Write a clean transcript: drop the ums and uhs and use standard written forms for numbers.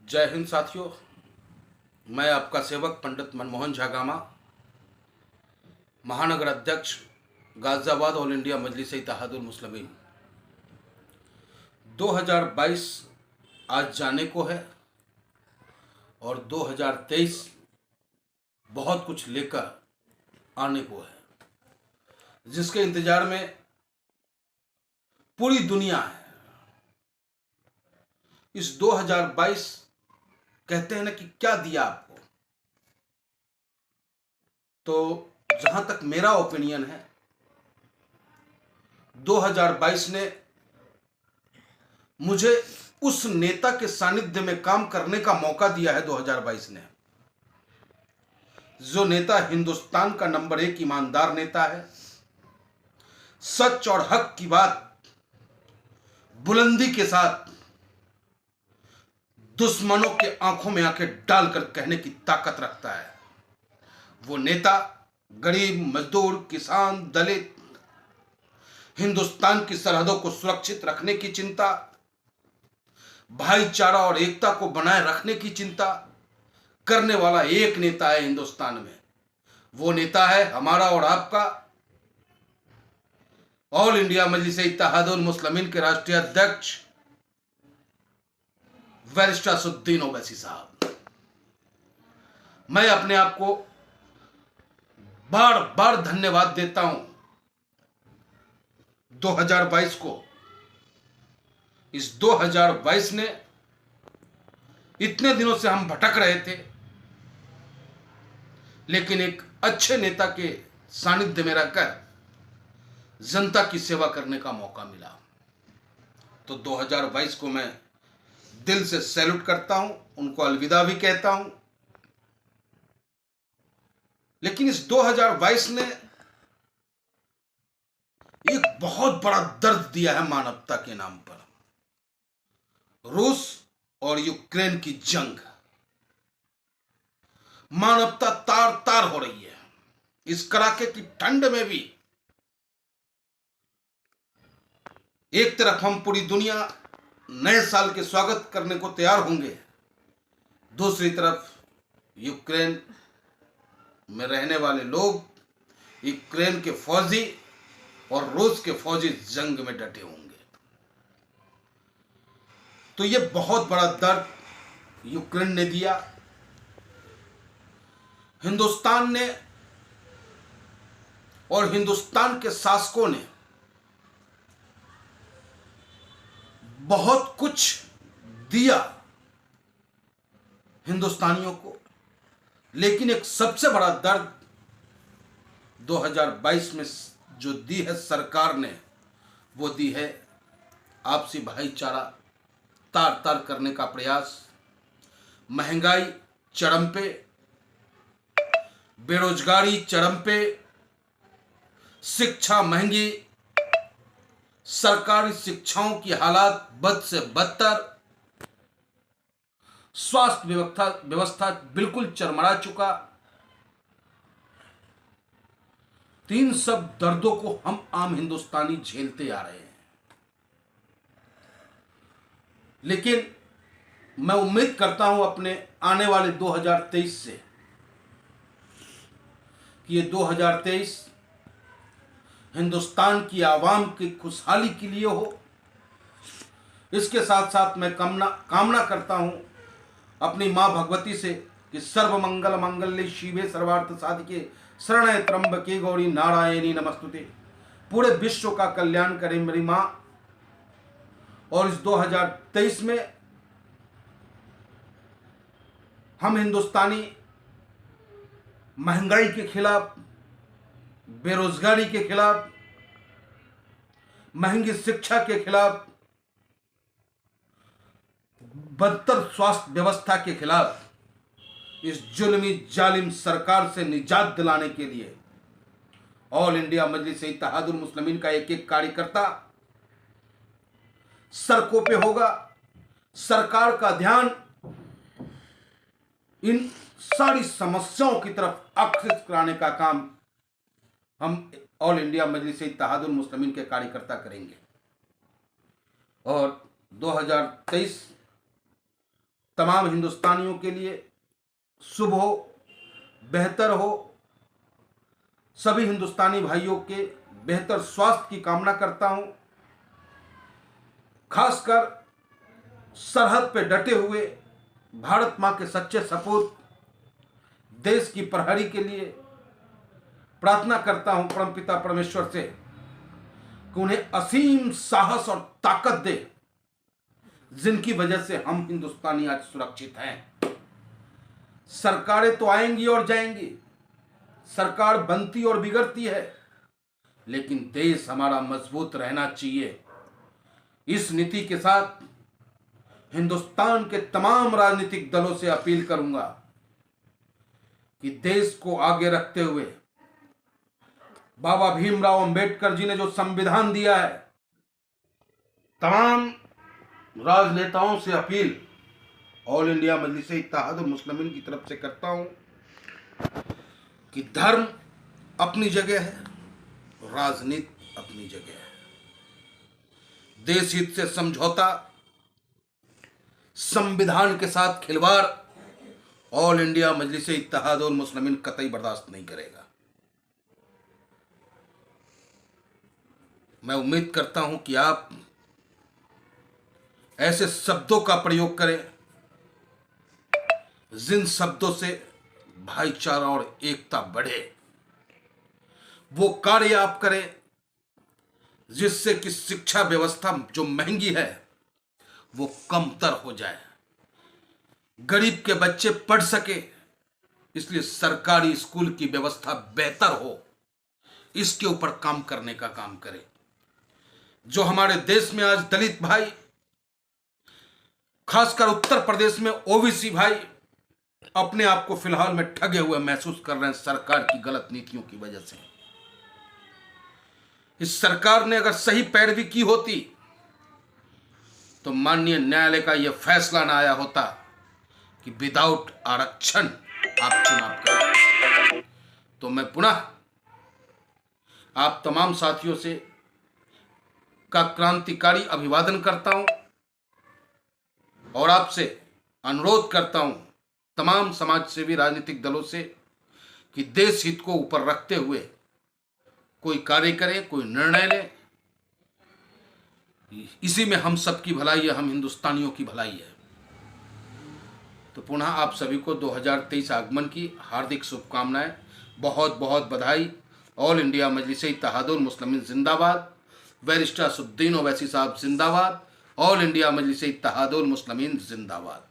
जय हिंद साथियों। मैं आपका सेवक पंडित मनमोहन झा गामा, महानगर अध्यक्ष गाजियाबाद ऑल इंडिया मजलिस इत्तेहादुल मुस्लिमीन। 2022 आज जाने को है और 2023 बहुत कुछ लेकर आने को है, जिसके इंतजार में पूरी दुनिया है। इस 2022 कहते हैं ना कि क्या दिया आपको, तो जहां तक मेरा ओपिनियन है, 2022 ने मुझे उस नेता के सानिध्य में काम करने का मौका दिया है। 2022 ने जो नेता हिंदुस्तान का नंबर 1 ईमानदार नेता है, सच और हक की बात बुलंदी के साथ दुश्मनों के आंखों में आंखें डालकर कहने की ताकत रखता है, वो नेता गरीब, मजदूर, किसान, दलित, हिंदुस्तान की सरहदों को सुरक्षित रखने की चिंता, भाईचारा और एकता को बनाए रखने की चिंता करने वाला एक नेता है हिंदुस्तान में। वो नेता है हमारा और आपका ऑल इंडिया मजलिस इत्तेहादुल मुस्लिमीन के राष्ट्रीय अध्यक्ष बैरिस्टर असदुद्दीन ओवैसी साहब। मैं अपने आप को बार बार धन्यवाद देता हूं 2022 को। इस 2022 ने, इतने दिनों से हम भटक रहे थे, लेकिन एक अच्छे नेता के सानिध्य में रहकर जनता की सेवा करने का मौका मिला। तो 2022 को मैं दिल से सैल्यूट करता हूं, उनको अलविदा भी कहता हूं। लेकिन इस 2022 ने एक बहुत बड़ा दर्द दिया है मानवता के नाम पर। रूस और यूक्रेन की जंग, मानवता तार तार हो रही है। इस कड़ाके की ठंड में भी एक तरफ हम पूरी दुनिया नए साल के स्वागत करने को तैयार होंगे, दूसरी तरफ यूक्रेन में रहने वाले लोग, यूक्रेन के फौजी और रूस के फौजी जंग में डटे होंगे। तो यह बहुत बड़ा दर्द यूक्रेन ने दिया। हिंदुस्तान ने और हिंदुस्तान के शासकों ने बहुत कुछ दिया हिंदुस्तानियों को, लेकिन एक सबसे बड़ा दर्द 2022 में जो दी है सरकार ने, वो दी है आपसी भाईचारा तार तार करने का प्रयास। महंगाई चरम पे, बेरोजगारी चरम पे, शिक्षा महंगी, सरकारी शिक्षाओं की हालात बद से बदतर, स्वास्थ्य व्यवस्था बिल्कुल चरमरा चुका। तीन सब दर्दों को हम आम हिंदुस्तानी झेलते आ रहे हैं। लेकिन मैं उम्मीद करता हूं अपने आने वाले 2023 से कि ये 2023 हिंदुस्तान की आवाम की खुशहाली के लिए हो। इसके साथ साथ मैं कामना करता हूं अपनी मां भगवती से कि सर्व मंगल मंगल्ये शिवे सर्वार्थ साधिके शरण्ये त्र्यंबके गौरी नारायणी नमस्तुते। पूरे विश्व का कल्याण करें मेरी मां। और इस 2023 में हम हिंदुस्तानी महंगाई के खिलाफ, बेरोजगारी के खिलाफ, महंगी शिक्षा के खिलाफ, बदतर स्वास्थ्य व्यवस्था के खिलाफ, इस जुल्मी जालिम सरकार से निजात दिलाने के लिए ऑल इंडिया मजलिस इत्तेहादुल मुस्लिमीन का एक एक कार्यकर्ता सड़कों पे होगा। सरकार का ध्यान इन सारी समस्याओं की तरफ आकर्षित कराने का काम हम ऑल इंडिया मजलिस इत्तेहादुल मुस्लिमीन के कार्यकर्ता करेंगे। और 2023 तमाम हिंदुस्तानियों के लिए शुभ हो, बेहतर हो। सभी हिंदुस्तानी भाइयों के बेहतर स्वास्थ्य की कामना करता हूं। खासकर सरहद पे डटे हुए भारत मां के सच्चे सपूत देश की प्रहरी के लिए प्रार्थना करता हूं परमपिता परमेश्वर से कि उन्हें असीम साहस और ताकत दे, जिनकी वजह से हम हिंदुस्तानी आज सुरक्षित हैं। सरकारें तो आएंगी और जाएंगी, सरकार बनती और बिगड़ती है, लेकिन देश हमारा मजबूत रहना चाहिए। इस नीति के साथ हिंदुस्तान के तमाम राजनीतिक दलों से अपील करूंगा कि देश को आगे रखते हुए बाबा भीमराव अंबेडकर जी ने जो संविधान दिया है, तमाम राजनेताओं से appeal all India मजलिस-ए Ittehadul Muslimeen की तरफ से करता हूं कि धर्म अपनी जगह है, राजनीति अपनी जगह है। देश हित से समझौता, संविधान के साथ खिलवाड़ ऑल इंडिया मजलिस-ए इत्तेहादुल मुस्लिमीन कतई बर्दाश्त नहीं करेगा। मैं उम्मीद करता हूं कि आप ऐसे शब्दों का प्रयोग करें जिन शब्दों से भाईचारा और एकता बढ़े। वो कार्य आप करें जिससे कि शिक्षा व्यवस्था जो महंगी है वो कमतर हो जाए, गरीब के बच्चे पढ़ सके, इसलिए सरकारी स्कूल की व्यवस्था बेहतर हो, इसके ऊपर काम करने का काम करें। जो हमारे देश में आज दलित भाई, खासकर उत्तर प्रदेश में ओबीसी भाई अपने आप को फिलहाल में ठगे हुए महसूस कर रहे हैं सरकार की गलत नीतियों की वजह से। इस सरकार ने अगर सही पैरवी की होती तो माननीय न्यायालय का यह फैसला ना आया होता कि विदाउट आरक्षण आप चुनाव करें। तो मैं पुनः आप तमाम साथियों से का क्रांतिकारी अभिवादन करता हूं और आपसे अनुरोध करता हूं तमाम समाजसेवी राजनीतिक दलों से कि देश हित को ऊपर रखते हुए कोई कार्य करें, कोई निर्णय लें। इसी में हम सबकी भलाई है, हम हिंदुस्तानियों की भलाई है। तो पुनः आप सभी को 2023 आगमन की हार्दिक शुभकामनाएं, बहुत बहुत बधाई। ऑल इंडिया मजलिस-ए इत्तेहादुल मुस्लिमीन जिंदाबाद, बैरिस्टर असदुद्दीन ओवैसी साहब जिंदाबाद, ऑल इंडिया मजलिस-ए इत्तेहादुल मुस्लिमीन जिंदाबाद।